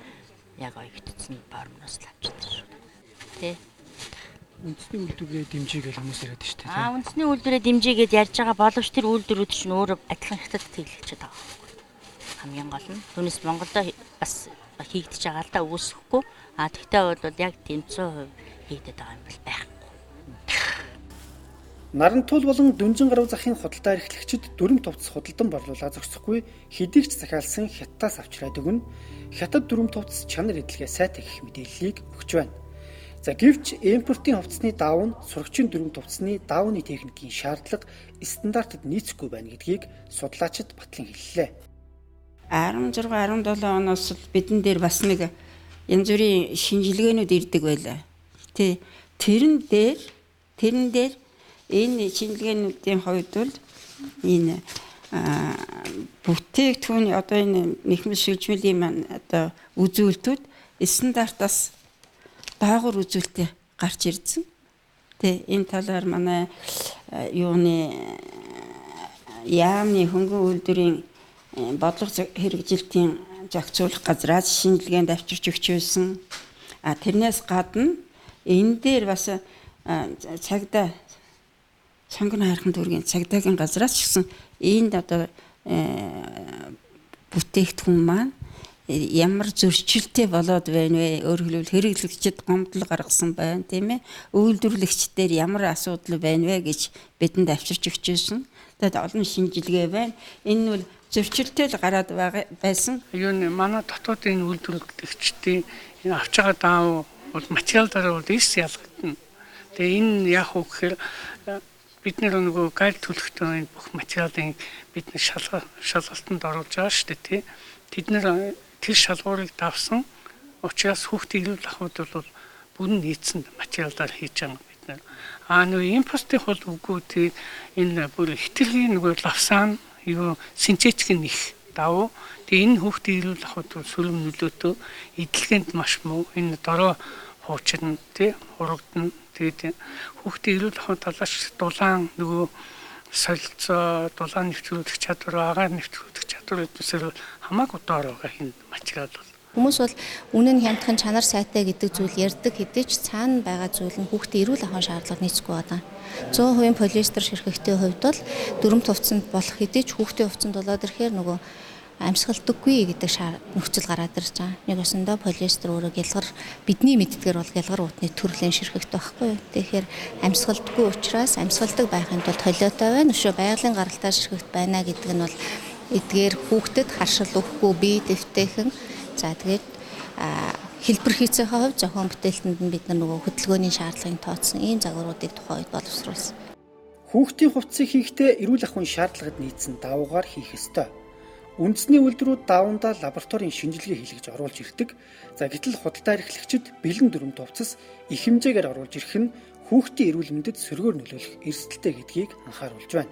яг оюутсан формноос л авчихдаг шүү дээ. Тий. Үндэсний үйлдвэрээ дэмжиж хүмүүс яриад шүү дээ. Үндэсний үйлдвэрээ дэмжигээд ярьж байгаа боловч тэр үйлдвэрүүд чинь өөрөө адилхан хятад тэглэгчээд байгаа. Хамгийн гол нь түүнээс Монголдо бас хийгдэж байгаа л да үүсэхгүй. Тэгтээ бол яг тийм 100% хийгдэж байгаа юм бол байхгүй. Нарантуул болон Дүнжин гаруй захын худалдаа эрхлэгчид дүрм тувцас худалдан борлуулаад зогсохгүй хэдийгч захиалсан хятадаас авчираад өгнө. Хятад дүрм тувцас чанар эдлэгээ сайтай гэх мэдээллийг өгч байна. За гэвч импортын хувцсны давуу нь сурагчийн дүрм хувцсны давууны техникийн шаардлага стандартад нийцэхгүй байна гэдгийг судлаачид батлан хэллээ. 16 17 оноос л бидэн дээр бас нэг янз бүрийн шинжилгээнүүд ирдэг байлаа. Тэрэн дээр энэ шинжилгээнүүдийн хувьд бол энэ бүтээгдэхүүний одоо энэ нэхмэл шилжмэлийн маань одоо үзүүлэлтүүд стандартаас доогуур үзүүлэлтээ гарч ирсэн. Энэ талаар манай юуны яамны хөнгөн үйлдвэрийн бодлого хэрэгжилтийн зохицуулах газраас шинжилгээнд авчирч өгч байсан. Тэрнээс гадна энэ дээр бас цагдаа сонгон хайрхан дүүргийн цагдаагийн газраас ч гэсэн энд одоо бүтээгдэхүүн маань ямар зөрчилтэй болоод байна вэ? Өөрөөр хэлбэл хэрэглэгчид гомдол гаргасан байна, тийм ээ? Үйлдвэрлэгчдээр ямар асуудал байна вэ гэж бидэнд авчирч өгч байсан. Тэгээд олон шинжилгээ байна. Энэ нь бол зөрчилтэй л гараад байсан. Юу нэ манай дотоодын үйлдвэрлэгчдийн энэ авч байгаа даав бол материал дараа бол эс ялгагдана. Тэгээ энэ яг уу гэхээр бид нөгөө гал төлөхтөө энэ бүх материалын бид шалгалтанд оруулж байгаа шүү дээ, тий. Тэд нэр тэр шалгуурыг давсан учраас хүүхдийн эрүүл ахуйд бол бүрэн нийцсэн материалаар хийж байгаа бид нэр. Нөгөө импортын хол үгүй тий энэ бүр хэтэрхийн нөгөө лавсан юу синтетик их давуу. Тэгээ энэ хүүхдийн эрүүл ахуйд сүрэн нөлөөтэй эдлэгэнд маш муу. Энэ дорой хуучирна тий урагдана. Тэгээд хүүхдийн эрүүл ахуйн талаас дулаан нөгөө солилцоо, дулаан нэвтрүүлэх чадвар, агаар нэвтрүүлэх чадвар гэдгээр хамаагүй доор байгаа энэ материал бол. Хүмүүс бол үнэн хямдхан чанар сайтай гэдэг зүйл ярьдаг хэдий ч цаана байгаа зүйл нь хүүхдийн эрүүл ахуйн шаардлага нийцэхгүй байна. 100% полиэстер ширхэгтэй хувьд бол дүрм хувцсанд болох хэдий ч хүүхдийн хувцсанд болоод ирэхээр нөгөө амьсгалдаггүй гэдэг нөхцөл гараад ирж байгаа. Нэг өсөндөө полиэстер өөрөө гялгар бидний мэддгээр бол гялгар утны төрлийн ширхэгтэй байхгүй юу. Тэгэхээр амьсгалдаггүй учраас амьсгалдаг байхын тулд толиотой байна. Өшөө байгалийн гаралтай ширхэгт байна гэдэг нь бол эдгээр хүүхдэд харшил өгөхгүй бие дэвтэйхэн. За тэгээд хэлбэр хийцийн хувьд зохион бүтээлтэнд нь бид нөгөө хөдөлгөөний шаардлагыг тооцсон ийм загваруудыг тухайн үед боловсруулсан. Хүүхдийн хувцсыг хийхдээ эрүүл ахуйн шаардлагад нийцсэн давуугаар хийх ёстой. Үндэсний үйлдвэрүүд давандаа лабораторийн шинжилгээ хийлгэж оруулж ирдэг. За гэтэл худалдаа эрхлэгчид бэлэн дүрм хувцас их хэмжээгээр оруулж ирэх нь хүүхдийн эрүүл мэндэд сөргөөр нөлөөлөх эрсдэлтэй гэдгийг анхааруулж байна.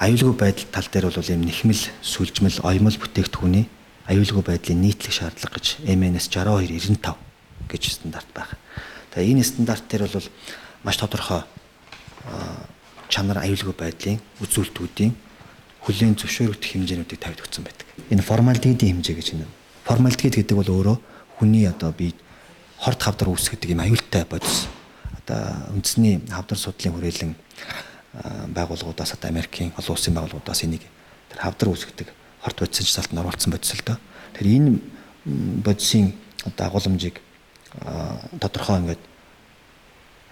Аюулгүй байдал тал дээр бол ийм нэхмэл, сүлжмэл, оёмол бүтээгдэхүүний аюулгүй байдлын нийтлэг шаардлага гэж MNS 6295 гэж стандарт байна. Тэгээ энэ стандарт дээр бол маш тодорхой чанар аюулгүй байдлын үзүүлэлтүүдийн хүлээн зөвшөөрөгдөх хэмжээнүүдийг тавьж өгсөн байдаг. Энэ формальдегидийн хэмжээ гэж байна. Формальдегид гэдэг бол өөрөө хүний одоо бие хорт хавдар үүсгэдэг юм аюултай бодис. Одоо үндэсний хавдар судлалын хүрээлэн байгууллагуудаас одоо Америкийн олон улсын байгууллагуудаас энийг тэр хавдар үүсгэдэг хорт бодисын жишээлд нь оруулсан бодис л доо. Тэр энэ бодисын одоо агуулмжийг тодорхой ингээд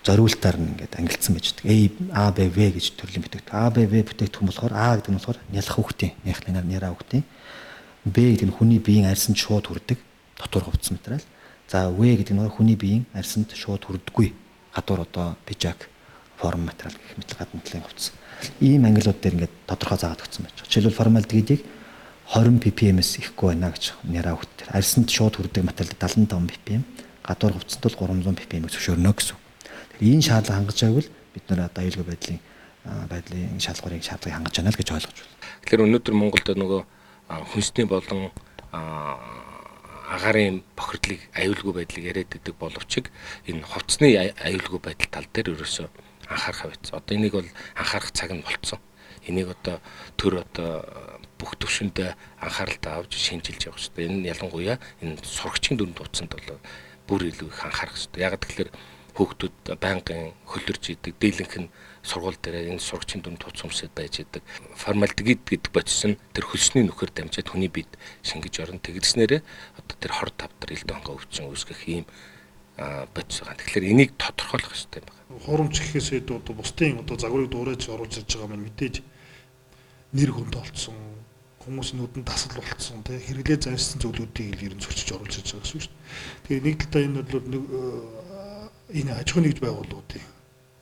зориултаар нь ингээд ангилсан байж байгаа. A, B, V гэж төрлийн бүтээгдэхүүн. A, B, V бүтээгдэхүүн болохоор A гэдэг нь болохоор нялх хүүхдийн, няраа хүүхдийн. B гэдэг нь хүний биеийн арьсанд шууд хүрдэг дотор хувцас материал. За V гэдэг нь хүний биеийн арьсанд шууд хүрдэггүй гадуур одоо пижак форм материал гэх мэт гадна талын хувцас. Ийм ангилууд дээр ингээд тодорхой заагаад өгсөн байж байгаа. Жишээлбэл формальдегидийг 20 ppm-с ихгүй байна гэж няраа хүүхд. Арьсанд шууд хүрдэг материал 75 ppm, гадуур хувцасд бол 300 ppm-ийг зөвшөөрнө гэсэн. Энэ шаардлага хангаж байвал бид нэр одоо аюулгүй байдлын шалгуурыг шаардлагыг хангаж байна л гэж ойлгож байна. Тэгэхээр өнөөдөр Монголд нөгөө хүнсний болон агаарын бохирдлыг аюулгүй байдлыг яриад байдаг боловч энэ хувцсны аюулгүй байдал тал дээр ерөөсөө анхаарах байц. Одоо энийг бол анхаарах цаг нь болцсон. Энийг одоо төр одоо бүх төвшөнд анхааралтай авч шинжилж явах хэрэгтэй. Энэ нь ялангуяа энэ сурагчийн дүрм хувцсанд бол бүр илүү их анхаарах хэрэгтэй. Яг тэгэхээр хүүхдүүд байнгын хөлөрж идэг, дийлэнх нь сургууль дээр энэ сурагчийн дүрм тууц хүмүүсэд байж идэг. Формальдегид гэдэг бодис нь тэр хөлсний нөхөр дамжаад хүний биед шингэж орно. Тэгснээрээ одоо тэр хор тавдар элдэ хонгоо өвчин үүсгэх ийм бодис байгаа. Тэгэхээр энийг тодорхойлох хэрэгтэй байна. Хоромч гэхээсээ бусдын одоо загварыг дуурайж оруулж ирж байгаа маань мэдээж нэр хүнд олцсон хүмүүсийн нүдэнд дасал болцсон тий хэрэглээ заншсан зүйлүүдийг ер нь зөрчиж оруулж байгаа гэсэн үг шүү дээ. Тэгээ нэг талаа энэ бол энэ аж ахуйн нэгж байгууллагуудын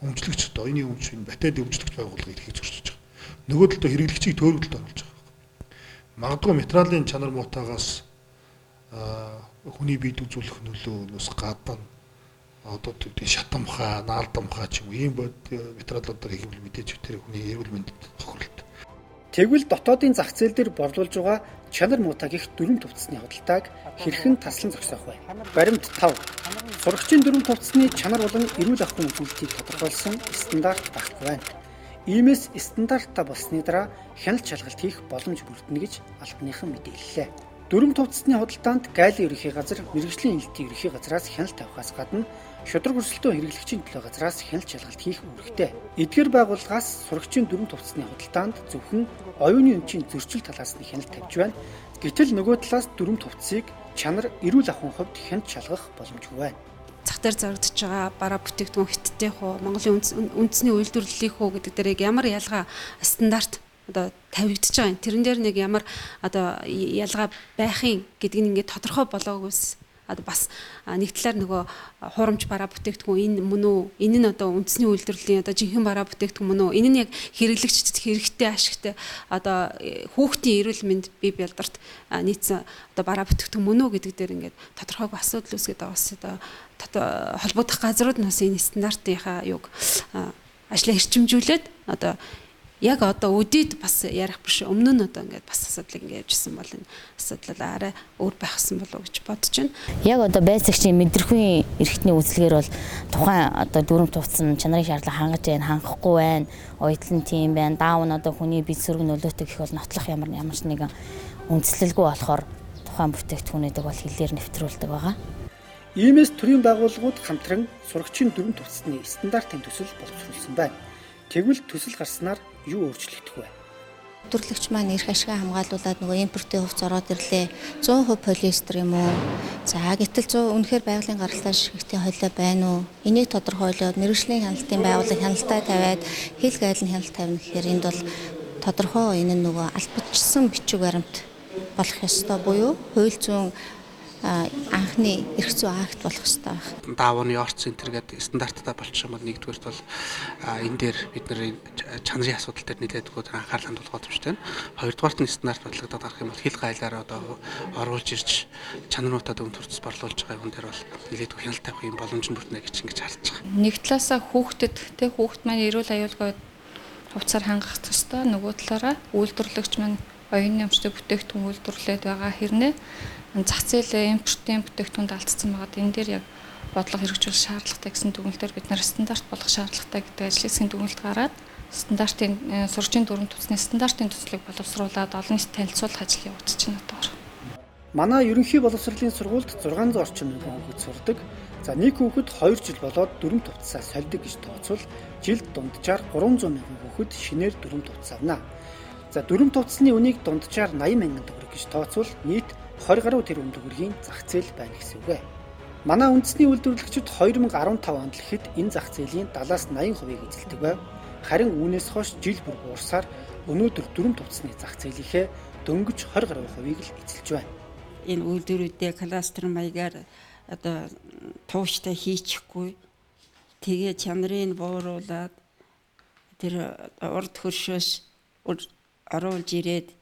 өмчлөгч одоо энэ өмч энэ баталь өмчлөгч байгууллага эрхийг зөрчиж байгаа. Нөгөө талд хэрэглэгчийг төөрөлд оруулж байгаа. Магадгүй материалын чанар муутаагаас хүний биед үзүүлэх нөлөөнөөс гадна одоо тийм шатамхаа, наалдамхаа ч юм уу ийм материалуудаар хийх юм мэдээж тэр хүний эрүүл мэндэд тохируулт. Тэгвэл дотоодын зах зээл дээр борлуулж байгаа чанар муутай гих дүрм төвцсний худалдааг хэрхэн таслан зогсоох вэ? Баримт 5. Сурагчийн дүрм төвцсний чанар болон эрүүл ахуйн үзүүлэлтийг тодорхойлсон стандарт байхгүй байна. Иймээс стандарттай болсны дараа хяналт шалгалт хийх боломж бүрдэнэ гэж албаныхан мэдээллээ. Дүрм төвцсний худалдаанд Гайлийн ерөнхий газар, мэргэжлийн элитийн ерөнхий газраас хяналт авахаас гадна шудраг өрсөлдөөн хэрэглэгчийн төлөө газраас хяналт шалгалт хийх үүрэгтэй. Эдгээр байгууллагаас сурагчийн дүрм төвцсний худалдаанд зөвхөн оюуны өмчийн зөрчил талаас нь хяналт тавьж байна. Гэтэл нөгөө талаас дүрм төвцсийг чанар эрүүл ахуйн хувьд хяналт шалгах боломжгүй байна. Зах дээр зарагдаж байгаа бараа бүтээгдэхүүн хятадын хуу, Монголын үндэсний үйлдвэрлэлийн хуу гэдэг дээр ямар ялгаа стандарт одоо тавигдж байгаа юм. Тэрэн дээр нэг ямар одоо ялгаа байхын гэдгийг ингээд тодорхой болоогүйс одоо бас нэг талаар нөгөө хуурамч бараа бүтээгдэхүүн энэ мөн үү? Энэ нь одоо үндэсний үйлдвэрлэлийн одоо жинхэнэ бараа бүтээгдэхүүн мөн үү? Энэ нь яг хэрэглэгчдэд хэрэгтэй ашигтай одоо хүүхдийн эрүүл мэнд бие бэлдарт нийцсэн одоо бараа бүтээгдэхүүн мөн үү гэдэг дээр ингээд тодорхойгүй асуудал үүсгээд байгаа бас одоо холбогдох газрууд нь бас энэ стандартынхаа юг ажлаа хэрчимжүүлээд одоо яг одоо үдийд бас ярих биш өмнө нь одоо ингээд бас асуудлыг ингээд явжсэн бол энэ асуудал арай өөр байхсан болов уу гэж бодож байна. Яг одоо байцаагчийн мэдрэхүйн эрхтний үйлчлэгээр бол тухайн одоо дүрм тувцсан чанарын шаардлага хангаж байна, хангахгүй байна, ойдлон тийм байна, даав нь одоо хүний бие сөрөг нөлөөтэй гэх бол нотлох ямар ч нэгэн үндслэлгүй болохоор тухайн бүтээгдэхүүнүүдийг бол хэлээр нэвтрүүлдэг байгаа. Иймээс төрийн байгууллагууд хамтран сурагчийн дүрм тувцсны стандартын төсөл боловсруулсан байна. Тэгвэл төсөл гарснаар юу өөрчлөгдөх вэ? Үйлдвэрлэгч маань эрх ашигаа хамгаалуулад нөгөө импортын хувьц ороод ирлээ. 100% полиэстер юм уу? За гэтэл 100 үнэхээр байгалийн гаралтай ширхэгтэй хойлоо байна уу? Энийг тодорхойлоод мэргэжлийн хяналтын байгууллага хяналтаа тавиад хил гайлын хяналт тавина гэхээр энд бол тодорхой энэ нөгөө албадчсан бичиг баримт болох ёстой буюу хууль зүйн анхны эрх зүйн акт болох ёстой байна. Даавны орц энэ төргээд стандарттай болчихсон бол нэгдүгээрт бол энэ дээр бид нарын чанарын асуудал дээр нэлээд өгөөд анхаарал хандуулах боломжтой байна. Хоёрдугаарт нь стандарт бодлогодод гарах юм бол хил гайлаар одоо оруулж ирж чанаруудад өвн төрцөс борлуулж байгаа юм дээр бол нэлээд хяналт тавих юм боломж бүрднэ гэж ингэж харж байгаа. Нэг талаасаа хүүхэд маань эрүүл аюулгүй хувцаар хангах ёстой. Нөгөө талаараа үйлдвэрлэгч маань оюуны өмчтэй бүтээгдэхүүн үйлдвэрлээд байгаа хэрнээ зах зээл импортын бүтээгдэхүүнд алдсан байгаад энэ дээр яг бодлого хэрэгжүүлэх шаардлагатай гэсэн дүгнэлтээр бид нар стандарт болох шаардлагатай гэдэг ажлын хэсгийн дүгнэлт гараад стандартын сурагчийн дүрм төвцний стандартын төслийг боловсруулад олон нийтэд танилцуулах ажил явагдаж байна одоо. Манай ерөнхий боловсролын сургуульд 600 орчим мянган хүүхэд сурдаг. За нэг хүүхэд 2 жил болоод дүрм төвцсаа сольдог гэж тооцвол жилд дунджаар 300 мянган хүүхэд шинээр дүрм төвцс авна. За дүрм төвцсний үнийг дунджаар 80 мянган төгрөг гэж тооцвол нийт 20 гаруй тэрбум төгрөгийн зах зээл байна гэсэн үг. Манай үндэсний үйлдвэрлэгчид 2015 онд л ихэд энэ зах зээлийн 70-80% эзэлдэг байв. Харин үүнээс хойш жил бүр буурсаар өнөөдөр дүрм тувцсны зах зээлийнхээ дөнгөж 20 гаруй хувийг л эзэлж байна. Энэ үйлдвэрүүдээ кластер маягаар одоо тууштай хийчихгүй тэгээ чанарыг бууруулад тэр урд хөршөөс оруулж ирээд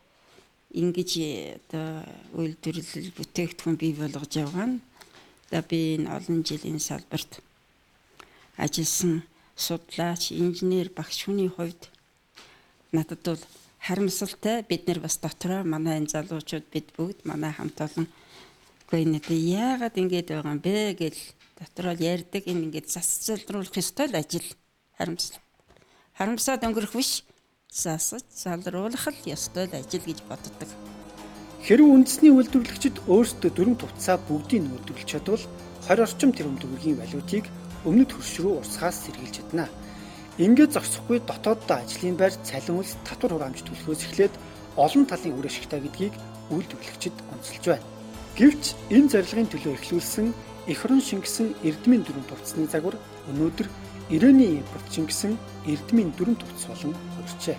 ингэж одоо үйлдвэрлэл бүтээгдэхүүн бий болгож яваа нь одоо би энэ олон жилийн салбарт ажилласан судлаач, инженер, багш хүний хувьд надад бол харамсалтай. Бид нэр бас дотроо манай энэ залуучууд бид бүгд манай хамт олон үгүй нэг яагаад ингэж байгаа юм бэ гэж дотроо ярьдаг. Энэ ингэж засалруулах ёстой л ажил харамсаад өнгөрөх биш. Засаж залруулах л ёстой л ажил гэж боддог. Хэрвээ үндэсний үйлдвэрлэгчид өөрсдөө дүрм тувцаа бүгдийг үйлдвэрлэж чадвал 20 орчим тэрбум төгрөгийн валютыг өмнөд хөрш рүү урсгаас сэргийлж чадна. Ингээд зогсохгүй дотооддоо ажлын байр, цалин үлс, татвар хураамж төлөхөөс эхлээд олон талын үр ашигтай гэдгийг үйлдвэрлэгчид онцолж байна. Гэвч энэ зорилгын төлөө эхлүүлсэн эх орон шингэсэн эрдмийн дүрм тувцсны загвар өнөөдөр ирээний импорт шингэсэн эрдмийн дүрм тувцс болон хувирчээ.